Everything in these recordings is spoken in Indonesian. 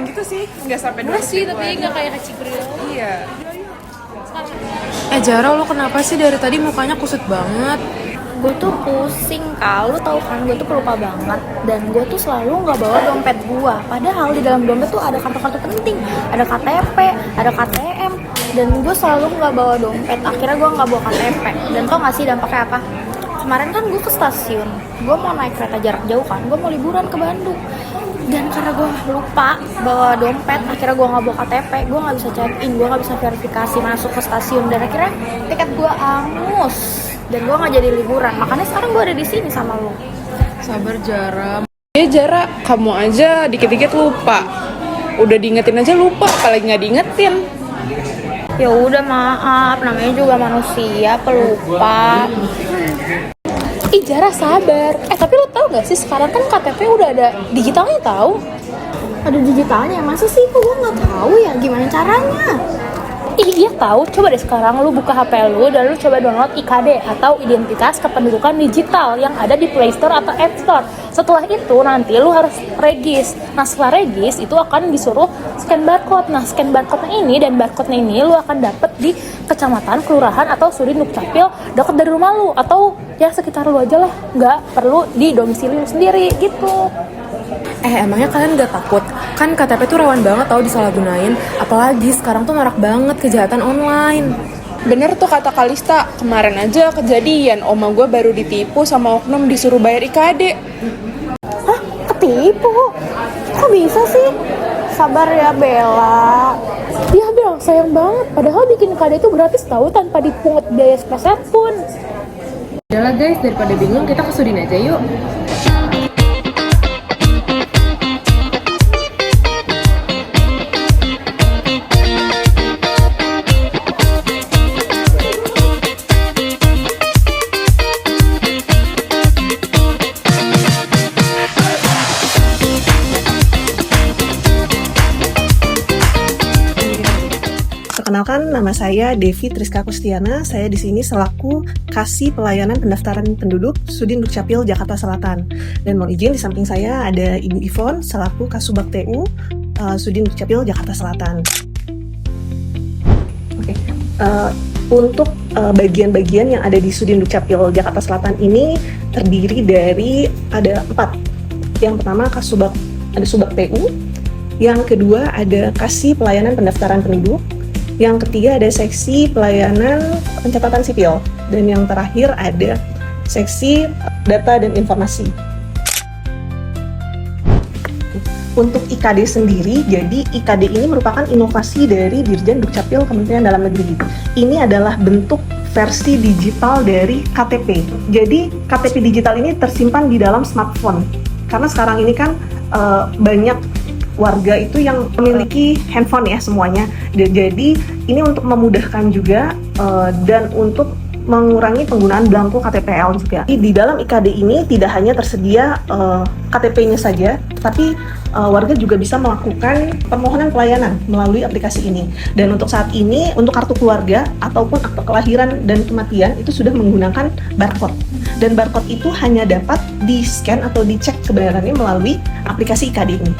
gitu sih, nggak sampai 2 Masih, ribuan. tapi nggak kayak Cigril. Iya. Jara, lo kenapa sih dari tadi mukanya kusut banget? Gue tuh pusing, Kak. Lu tahu kan gue tuh pelupa banget. Dan gue tuh selalu nggak bawa dompet gue. Padahal di dalam dompet tuh ada kartu-kartu penting. Ada KTP, ada KTM. Dan gue selalu nggak bawa dompet. Akhirnya gue nggak bawa KTP. Dan tau nggak sih dampaknya apa? Kemarin kan gue ke stasiun. Gue mau naik kereta jarak jauh kan. Gue mau liburan ke Bandung. Dan karena gue lupa bawa dompet, akhirnya gue nggak bawa KTP, gue nggak bisa check in, gue nggak bisa verifikasi masuk ke stasiun, dan akhirnya tiket gue angus dan gue nggak jadi liburan. Makanya sekarang gue ada di sini sama lo. Sabar Jara. Ya Jara, kamu aja dikit-dikit lupa. Udah diingetin aja lupa, apalagi nggak diingetin. Ya udah maaf, namanya juga manusia pelupa. Ih Jara sabar. Tapi lo tau gak sih sekarang kan KTP udah ada digitalnya tahu? Ada digitalnya, masa sih? Kok gue nggak tahu ya gimana caranya? Iya tahu. Coba deh sekarang lu buka HP lu dan lu coba download IKD atau Identitas Kependudukan Digital yang ada di Play Store atau App Store. Setelah itu nanti lu harus regis. Nah setelah regis itu akan disuruh scan barcode. Nah scan barcode-nya ini dan barcode-nya ini lu akan dapet di kecamatan, kelurahan atau Sudin Dukcapil dekat dari rumah lu atau ya sekitar lu aja lah. Nggak perlu di domisili lu sendiri gitu. Emangnya kalian gak takut? Kan KTP tuh rawan banget tau disalahgunain. Apalagi sekarang tuh marak banget kejahatan online. Bener tuh kata Kalista, kemarin aja kejadian oma gue baru ditipu sama oknum disuruh bayar IKD. Hah? Ketipu? Kok bisa sih? Sabar ya Bella. Ya Bel, sayang banget. Padahal bikin KD itu gratis tahu tanpa dipungut biaya sepeser pun. Udahlah guys, daripada bingung kita ke Sudin aja yuk. Perkenalkan, nama saya Devi Triska Kustiana. Saya di sini selaku Kasih Pelayanan Pendaftaran Penduduk Sudin Dukcapil Jakarta Selatan. Dan mohon izin di samping saya ada Ibu Ivon selaku Kasubag TU Sudin Dukcapil Jakarta Selatan. Oke. Untuk bagian-bagian yang ada di Sudin Dukcapil Jakarta Selatan ini terdiri dari ada 4. Yang pertama ada Subag TU. Yang kedua ada Kasih Pelayanan Pendaftaran Penduduk. Yang ketiga ada seksi pelayanan pencatatan sipil, dan yang terakhir ada seksi data dan informasi. Untuk IKD sendiri, jadi IKD ini merupakan inovasi dari Dirjen Dukcapil Kementerian Dalam Negeri. Ini adalah bentuk versi digital dari KTP. Jadi KTP digital ini tersimpan di dalam smartphone. Karena sekarang ini kan banyak warga itu yang memiliki handphone ya semuanya. Jadi ini untuk memudahkan juga dan untuk mengurangi penggunaan belangko KTPL juga. Di dalam IKD ini tidak hanya tersedia KTP-nya saja, tapi warga juga bisa melakukan permohonan pelayanan melalui aplikasi ini. Dan untuk saat ini, untuk kartu keluarga ataupun akte kelahiran dan kematian itu sudah menggunakan barcode. Dan barcode itu hanya dapat di-scan atau dicek kebenarannya melalui aplikasi IKD ini.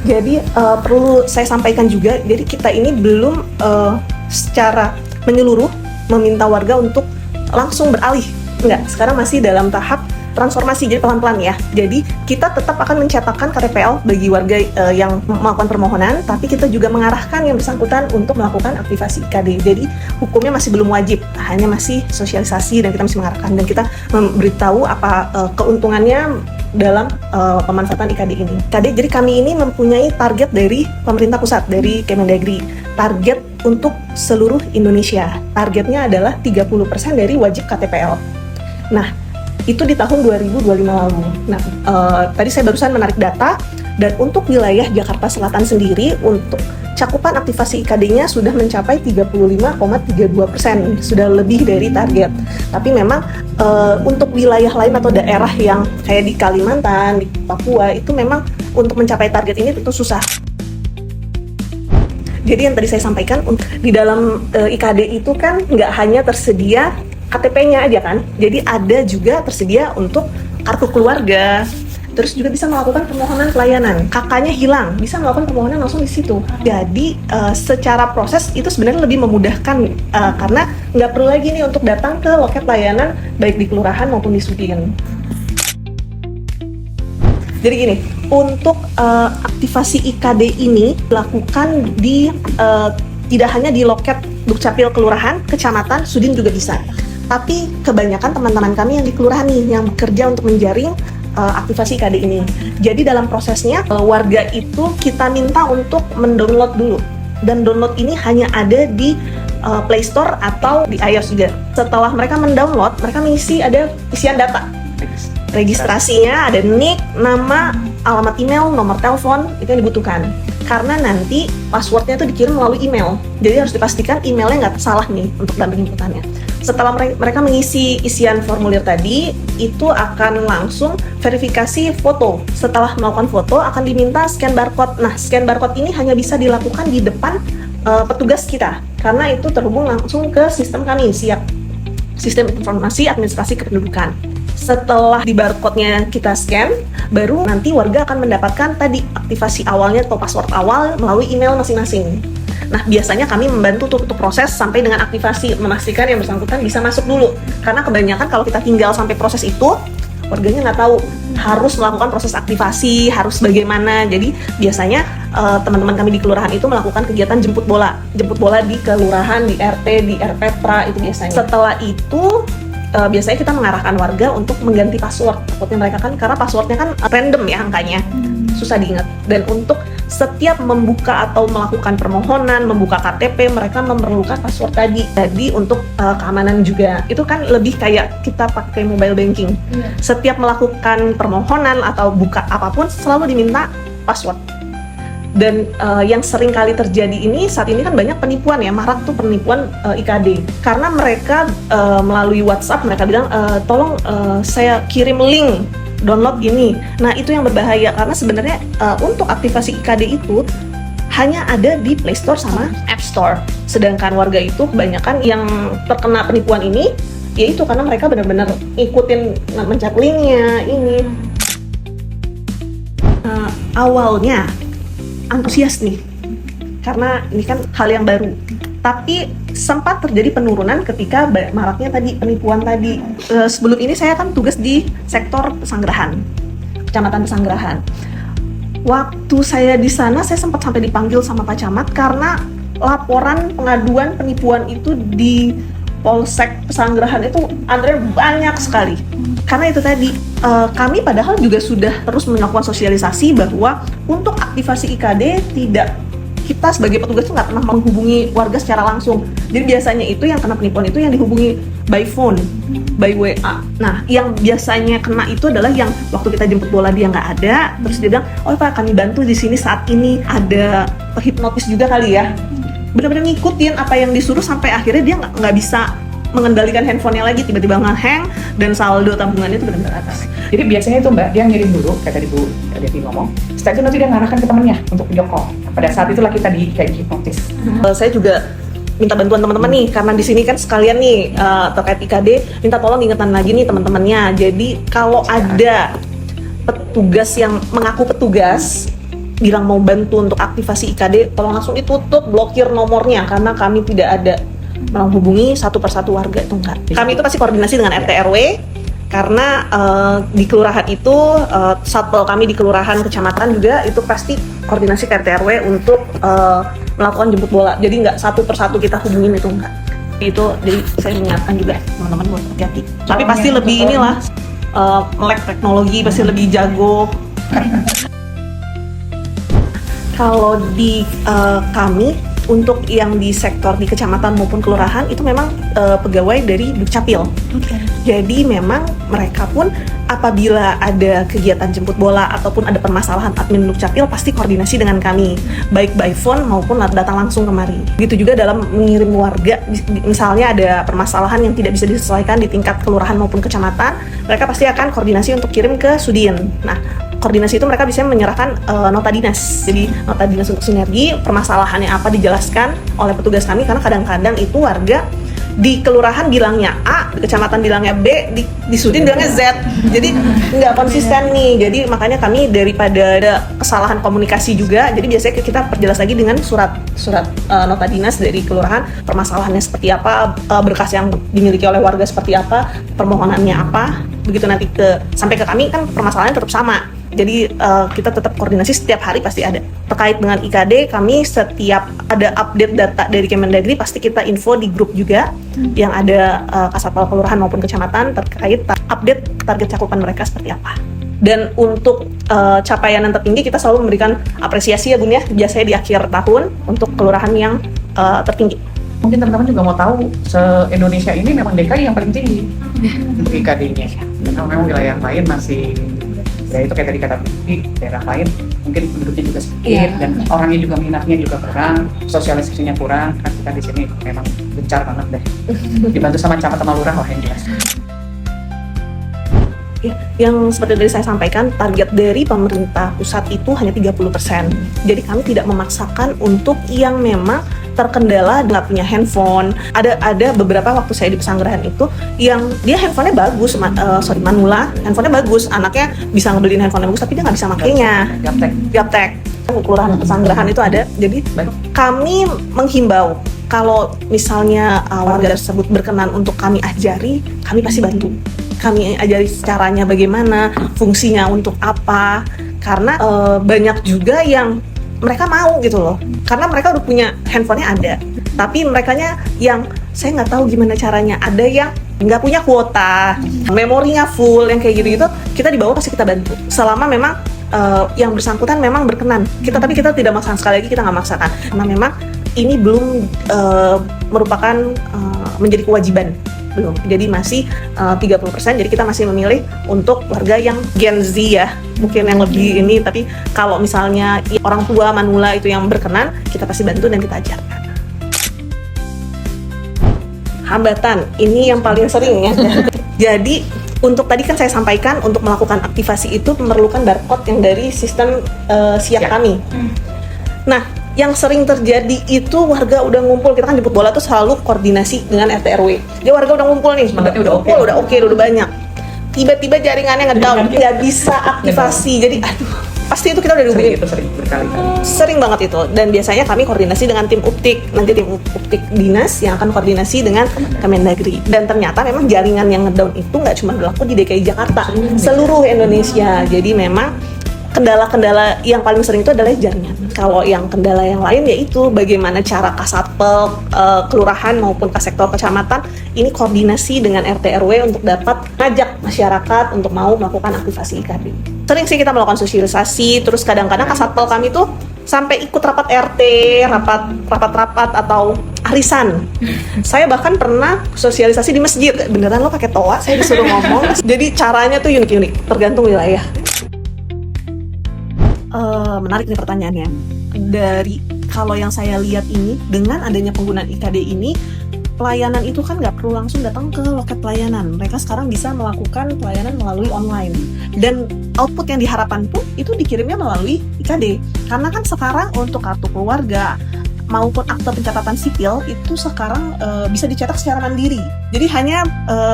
Jadi perlu saya sampaikan juga, jadi kita ini belum secara menyeluruh meminta warga untuk langsung beralih. Enggak, sekarang masih dalam tahap transformasi, jadi pelan-pelan ya. Jadi kita tetap akan mencetakkan KTPL bagi warga yang melakukan permohonan, tapi kita juga mengarahkan yang bersangkutan untuk melakukan aktivasi IKD. Jadi hukumnya masih belum wajib, hanya masih sosialisasi dan kita masih mengarahkan. Dan kita memberitahu apa keuntungannya dalam pemanfaatan IKD ini. Jadi kami ini mempunyai target dari pemerintah pusat, dari Kemendagri. Target untuk seluruh Indonesia. Targetnya adalah 30% dari wajib KTPL. Nah, itu di tahun 2025 lalu. Nah, tadi saya barusan menarik data, dan untuk wilayah Jakarta Selatan sendiri, untuk cakupan aktivasi IKD-nya sudah mencapai 35,32%, sudah lebih dari target. Tapi memang untuk wilayah lain atau daerah yang kayak di Kalimantan, di Papua, itu memang untuk mencapai target ini tentu susah. Jadi yang tadi saya sampaikan, di dalam IKD itu kan nggak hanya tersedia KTP-nya aja kan, jadi ada juga tersedia untuk kartu keluarga, Terus juga bisa melakukan permohonan pelayanan. Kakaknya hilang, bisa melakukan permohonan langsung di situ. Jadi secara proses itu sebenarnya lebih memudahkan karena nggak perlu lagi nih untuk datang ke loket layanan baik di kelurahan maupun di Sudin. Jadi gini, untuk aktivasi IKD ini dilakukan di tidak hanya di loket Dukcapil kelurahan, kecamatan, Sudin juga bisa. Tapi kebanyakan teman-teman kami yang di kelurahan nih yang bekerja untuk menjaring aktivasi IKD ini. Jadi dalam prosesnya warga itu kita minta untuk mendownload dulu. Dan download ini hanya ada di Play Store atau di iOS juga. Setelah mereka mendownload, mereka mengisi ada isian data. Registrasinya ada nick, nama, alamat email, nomor telepon, itu yang dibutuhkan. Karena nanti passwordnya itu dikirim melalui email. Jadi harus dipastikan emailnya nggak salah nih untuk damping inputannya. Setelah mereka mengisi isian formulir tadi, itu akan langsung verifikasi foto. Setelah melakukan foto, akan diminta scan barcode. Nah, scan barcode ini hanya bisa dilakukan di depan petugas kita. Karena itu terhubung langsung ke sistem kami, SIAP. Sistem Informasi Administrasi Kependudukan. Setelah di barcode-nya kita scan, baru nanti warga akan mendapatkan tadi aktivasi awalnya atau password awal melalui email masing-masing. Nah, biasanya kami membantu untuk proses sampai dengan aktivasi, memastikan yang bersangkutan bisa masuk dulu. Karena kebanyakan kalau kita tinggal sampai proses itu, warganya nggak tahu harus melakukan proses aktivasi, harus bagaimana. Jadi biasanya teman-teman kami di kelurahan itu melakukan kegiatan jemput bola di kelurahan, di RT, di RPTRA itu biasanya. Setelah itu biasanya kita mengarahkan warga untuk mengganti password. Takutnya mereka kan, karena passwordnya kan random ya angkanya, susah diingat. Dan untuk setiap membuka atau melakukan permohonan, membuka KTP, mereka memerlukan password tadi. Jadi untuk keamanan juga, itu kan lebih kayak kita pakai mobile banking. Setiap melakukan permohonan atau buka apapun selalu diminta password. Dan yang sering kali terjadi ini saat ini kan banyak penipuan ya, marak tuh penipuan IKD. Karena mereka melalui WhatsApp mereka bilang tolong saya kirim link download gini. Nah, itu yang berbahaya karena sebenarnya untuk aktivasi IKD itu hanya ada di Play Store sama App Store. Sedangkan warga itu kebanyakan yang terkena penipuan ini yaitu karena mereka benar-benar ikutin mencet linknya ini. Awalnya antusias nih, karena ini kan hal yang baru. Tapi sempat terjadi penurunan ketika maraknya tadi penipuan tadi. Sebelum ini saya kan tugas di sektor Pesanggerahan, Kecamatan Pesanggerahan. Waktu saya di sana, saya sempat sampai dipanggil sama Pak Camat karena laporan pengaduan penipuan itu di Polsek Pesanggerahan itu antrian banyak sekali. Karena itu tadi, kami padahal juga sudah terus melakukan sosialisasi bahwa untuk aktivasi IKD kita sebagai petugas itu nggak pernah menghubungi warga secara langsung. Jadi biasanya itu yang kena penipuan itu yang dihubungi by phone, by WA. Nah, yang biasanya kena itu adalah yang waktu kita jemput bola dia nggak ada, terus dia bilang, oh Pak kami bantu di sini saat ini, ada hipnotis juga kali ya. Benar-benar ngikutin apa yang disuruh sampai akhirnya dia nggak bisa mengendalikan handphonenya lagi, tiba-tiba nge-hang dan saldo tabungannya itu benar-benar atas. Jadi biasanya itu Mbak, dia ngirim dulu, kayak tadi Bu Devi ngomong, setelah itu nanti dia ngarahkan ke temennya untuk video call. Pada saat itulah kita kayak hipnotis. Saya juga minta bantuan teman-teman nih, karena di sini kan sekalian nih terkait IKD, minta tolong ingetan lagi nih teman-temannya. Jadi kalau ada petugas yang mengaku petugas, bilang mau bantu untuk aktivasi IKD, tolong langsung ditutup, blokir nomornya, karena kami tidak ada menghubungi satu persatu warga, itu enggak. Kami itu pasti koordinasi dengan RT RW karena di kelurahan itu satpol kami di kelurahan kecamatan juga itu pasti koordinasi ke RT RW untuk melakukan jemput bola. Jadi nggak satu persatu kita hubungin, itu enggak. Itu jadi saya mengingatkan juga teman-teman buat hati-hati. Tapi pasti lebih inilah melek teknologi, pasti lebih jago. Kalau di kami untuk yang di sektor di kecamatan maupun kelurahan itu memang pegawai dari Dukcapil. Jadi memang mereka pun apabila ada kegiatan jemput bola ataupun ada permasalahan admin Dukcapil pasti koordinasi dengan kami, baik by phone maupun datang langsung kemari. Gitu juga dalam mengirim warga, misalnya ada permasalahan yang tidak bisa diselesaikan di tingkat kelurahan maupun kecamatan, mereka pasti akan koordinasi untuk kirim ke Sudin. Nah, koordinasi itu mereka bisa menyerahkan nota dinas. Jadi nota dinas untuk sinergi, permasalahannya apa dijelaskan oleh petugas kami, karena kadang-kadang itu warga di kelurahan bilangnya A, di kecamatan bilangnya B, di Sudin bilangnya Z. Jadi nggak konsisten nih. Jadi makanya kami daripada ada kesalahan komunikasi juga, jadi biasanya kita perjelas lagi dengan surat nota dinas dari kelurahan, permasalahannya seperti apa, berkas yang dimiliki oleh warga seperti apa, permohonannya apa. Begitu nanti sampai ke kami kan permasalahannya tetap sama. Jadi kita tetap koordinasi setiap hari pasti ada. Terkait dengan IKD, kami setiap ada update data dari Kemendagri pasti kita info di grup juga yang ada Kasatpol kelurahan maupun kecamatan terkait update target cakupan mereka seperti apa. Dan untuk capaian yang tertinggi kita selalu memberikan apresiasi ya Bun ya, biasanya di akhir tahun untuk kelurahan yang tertinggi. Mungkin teman-teman juga mau tahu, se-Indonesia ini memang DKI yang paling tinggi untuk IKD-nya. Karena memang wilayah lain masih, ya itu kayak tadi kata Bibi, daerah lain mungkin penduduknya juga sedikit dan orangnya juga minatnya juga kurang, sosialisasinya kurang. Kan kita di sini memang gencar banget deh. Dibantu sama camat sama lurah lah yang jelas. Yang seperti tadi saya sampaikan, target dari pemerintah pusat itu hanya 30%. Jadi kami tidak memaksakan untuk yang memang terkendala nggak punya handphone. Ada beberapa waktu saya di Pesanggerahan itu yang dia handphonenya bagus, manula, handphonenya bagus, anaknya bisa ngebeliin handphone yang bagus tapi dia nggak bisa makainya. Gaptek. Kelurahan Pesanggerahan itu ada. Jadi kami menghimbau kalau misalnya warga tersebut berkenan untuk kami ajari, kami pasti bantu. Kami ajari caranya bagaimana, fungsinya untuk apa. Karena banyak juga yang mereka mau gitu loh, karena mereka udah punya handphonenya ada, tapi merekanya yang saya nggak tahu gimana caranya. Ada yang nggak punya kuota, memorinya full, yang kayak gitu-gitu kita di bawah pasti kita bantu. Selama memang yang bersangkutan memang berkenan, tapi kita tidak maksakan. Sekali lagi kita nggak maksakan, karena memang ini belum merupakan menjadi kewajiban. Belum, jadi masih 30%, jadi kita masih memilih untuk warga yang Gen Z ya, mungkin yang lebih ini, tapi kalau misalnya orang tua manula itu yang berkenan, kita pasti bantu dan kita ajarkan. Hambatan, ini yang paling sering ya. Jadi untuk tadi kan saya sampaikan, untuk melakukan aktivasi itu memerlukan barcode yang dari sistem siap kami. Nah, yang sering terjadi itu warga udah ngumpul, kita kan jemput bola tuh selalu koordinasi dengan RT RW. Dia warga udah ngumpul nih, udah oke, udah banyak. Tiba-tiba jaringannya ngedown, nggak bisa aktivasi. Jadi pasti itu kita udah dihubungin. Itu sering berkali-kali. Sering banget itu. Dan biasanya kami koordinasi dengan tim Uptik. Nanti tim Uptik dinas yang akan koordinasi dengan Kemendagri. Dan ternyata memang jaringan yang ngedown itu nggak cuma berlaku di DKI Jakarta, seluruh Indonesia. Jadi memang kendala-kendala yang paling sering itu adalah jaringan. Kalau yang kendala yang lain yaitu bagaimana cara Kasatpol kelurahan maupun Kasektor kecamatan ini koordinasi dengan RT RW untuk dapat ngajak masyarakat untuk mau melakukan aktivasi IKD. Sering sih kita melakukan sosialisasi, terus kadang-kadang Kasatpol kami tuh sampai ikut rapat RT, rapat atau arisan. Saya bahkan pernah sosialisasi di masjid. Beneran lo pakai toa, saya disuruh ngomong. Jadi caranya tuh unik-unik, tergantung wilayah. Menarik nih pertanyaannya. Dari kalau yang saya lihat ini, dengan adanya penggunaan IKD ini, pelayanan itu kan nggak perlu langsung datang ke loket pelayanan. Mereka sekarang bisa melakukan pelayanan melalui online. Dan output yang diharapkan pun itu dikirimnya melalui IKD. Karena kan sekarang untuk kartu keluarga maupun akte pencatatan sipil itu sekarang bisa dicetak secara mandiri. Jadi hanya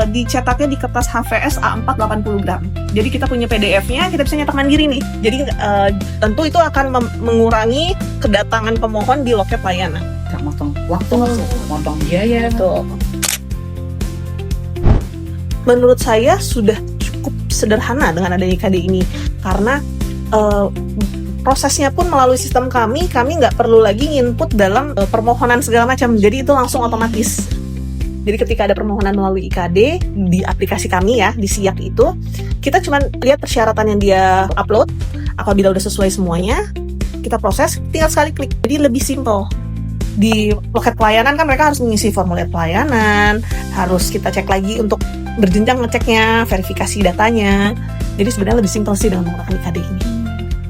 dicetaknya di kertas HVS A4 80 gram. Jadi kita punya PDF-nya, kita bisa nyetak mandiri nih. Jadi tentu itu akan mengurangi kedatangan pemohon di loket pelayanan. Nggak motong waktu, motong biaya. Betul. Menurut saya sudah cukup sederhana dengan adanya IKD ini, karena prosesnya pun melalui sistem kami nggak perlu lagi input dalam permohonan segala macam, jadi itu langsung otomatis. Jadi ketika ada permohonan melalui IKD di aplikasi kami ya, di SIAK itu, kita cuma lihat persyaratan yang dia upload, apabila udah sesuai semuanya, kita proses, tinggal sekali klik, jadi lebih simple. Di loket pelayanan kan mereka harus mengisi formulir pelayanan, harus kita cek lagi untuk berjenjang ngeceknya, verifikasi datanya, jadi sebenarnya lebih simple sih dengan menggunakan IKD ini.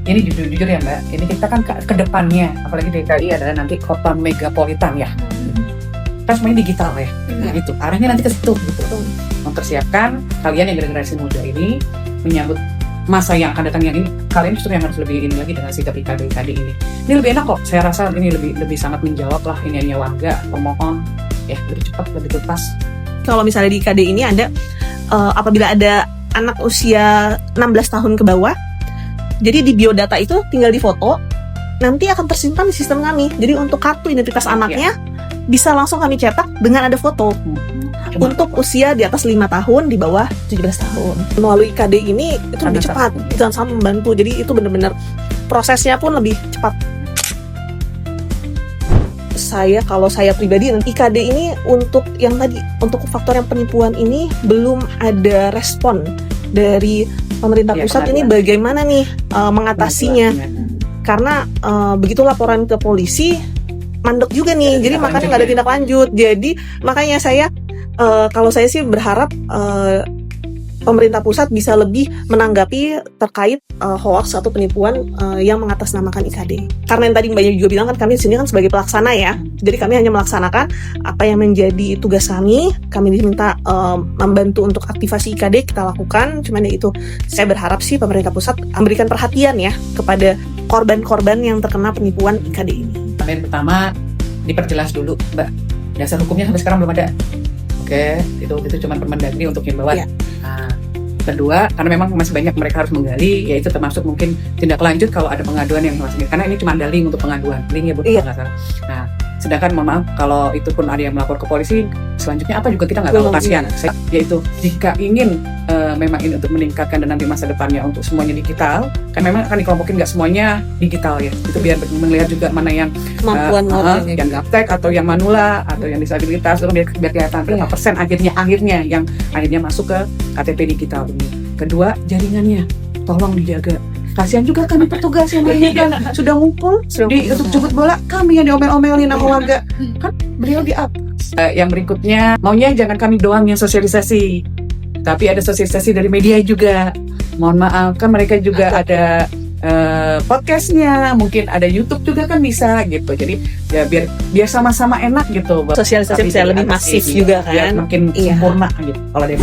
Ini jujur ya Mbak, ini kita kan ke depannya, apalagi DKI adalah nanti kota megapolitan ya. Kita semuanya digital ya, gitu. Arahnya nanti ke situ gitu. Mempersiapkan kalian yang generasi muda ini menyambut masa yang akan datang yang ini, kalian justru yang harus lebih ini lagi dengan sikap IKD ini. Ini lebih enak kok, saya rasa ini lebih sangat menjawab lah ini warga, pemohon ya, lebih cepat, lebih tuntas. Kalau misalnya di IKD ini ada apabila ada anak usia 16 tahun ke bawah, jadi di biodata itu tinggal difoto, nanti akan tersimpan di sistem kami. Jadi untuk kartu identitas anaknya bisa langsung kami cetak dengan ada foto. Untuk usia di atas 5 tahun, di bawah 17 tahun. Melalui IKD ini itu lebih cepat dan sangat membantu. Jadi itu benar-benar prosesnya pun lebih cepat. Kalau saya pribadi, IKD ini untuk yang tadi, untuk faktor yang penipuan ini belum ada respon dari pemerintah pusat ini bagaimana nih mengatasinya. Karena begitu laporan ke polisi, mandek juga nih, jadi makanya nggak ada tindak lanjut. Jadi makanya kalau saya sih berharap pemerintah pusat bisa lebih menanggapi terkait hoax atau penipuan yang mengatasnamakan IKD. Karena yang tadi Mbak Yu juga bilang kan kami di sini kan sebagai pelaksana ya. Jadi kami hanya melaksanakan apa yang menjadi tugas kami. Kami diminta membantu untuk aktivasi IKD, kita lakukan. Cuman ya itu, saya berharap sih pemerintah pusat memberikan perhatian ya kepada korban-korban yang terkena penipuan IKD ini. Yang pertama, diperjelas dulu, Mbak. Dasar hukumnya sampai sekarang belum ada. Oke, itu cuma Permendagri untuk himbauan. Ya. Nah, kedua, karena memang masih banyak mereka harus menggali, yaitu termasuk mungkin tindak lanjut kalau ada pengaduan yang masih, karena ini cuma ada link untuk pengaduan, link ya Bu, nggak salah. Nah, sedangkan mohon maaf kalau itu pun ada yang melapor ke polisi, selanjutnya apa juga kita nggak tahu kasihan. Yaitu jika ingin memang ini untuk meningkatkan dan nanti masa depannya untuk semuanya digital, kan memang akan dikelompokin nggak semuanya digital ya. Itu biar melihat juga mana yang Kemampuan yang gaptek atau yang manula atau yang disabilitas, biar kelihatan berapa persen akhirnya yang akhirnya masuk ke KTP digital ini. Kedua, jaringannya tolong dijaga. Kasihan juga kami petugas yang lainnya kan sudah ngumpul untuk jemput bola, kami yang diomel-omelin sama warga. Kan beliau di up. Yang berikutnya, maunya jangan kami doang yang sosialisasi, tapi ada sosialisasi dari media juga. Mohon maaf, kan mereka juga ada podcastnya, mungkin ada YouTube juga kan bisa gitu. Jadi ya biar sama-sama enak gitu. Sosialisasi bisa lebih masif juga kan. Biar makin sempurna gitu kalau dia.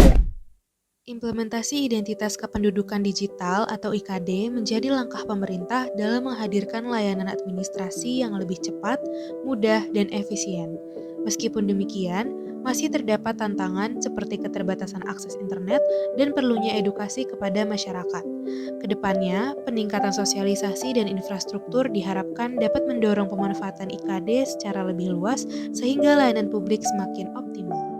Implementasi Identitas Kependudukan Digital atau IKD menjadi langkah pemerintah dalam menghadirkan layanan administrasi yang lebih cepat, mudah, dan efisien. Meskipun demikian, masih terdapat tantangan seperti keterbatasan akses internet dan perlunya edukasi kepada masyarakat. Kedepannya, peningkatan sosialisasi dan infrastruktur diharapkan dapat mendorong pemanfaatan IKD secara lebih luas sehingga layanan publik semakin optimal.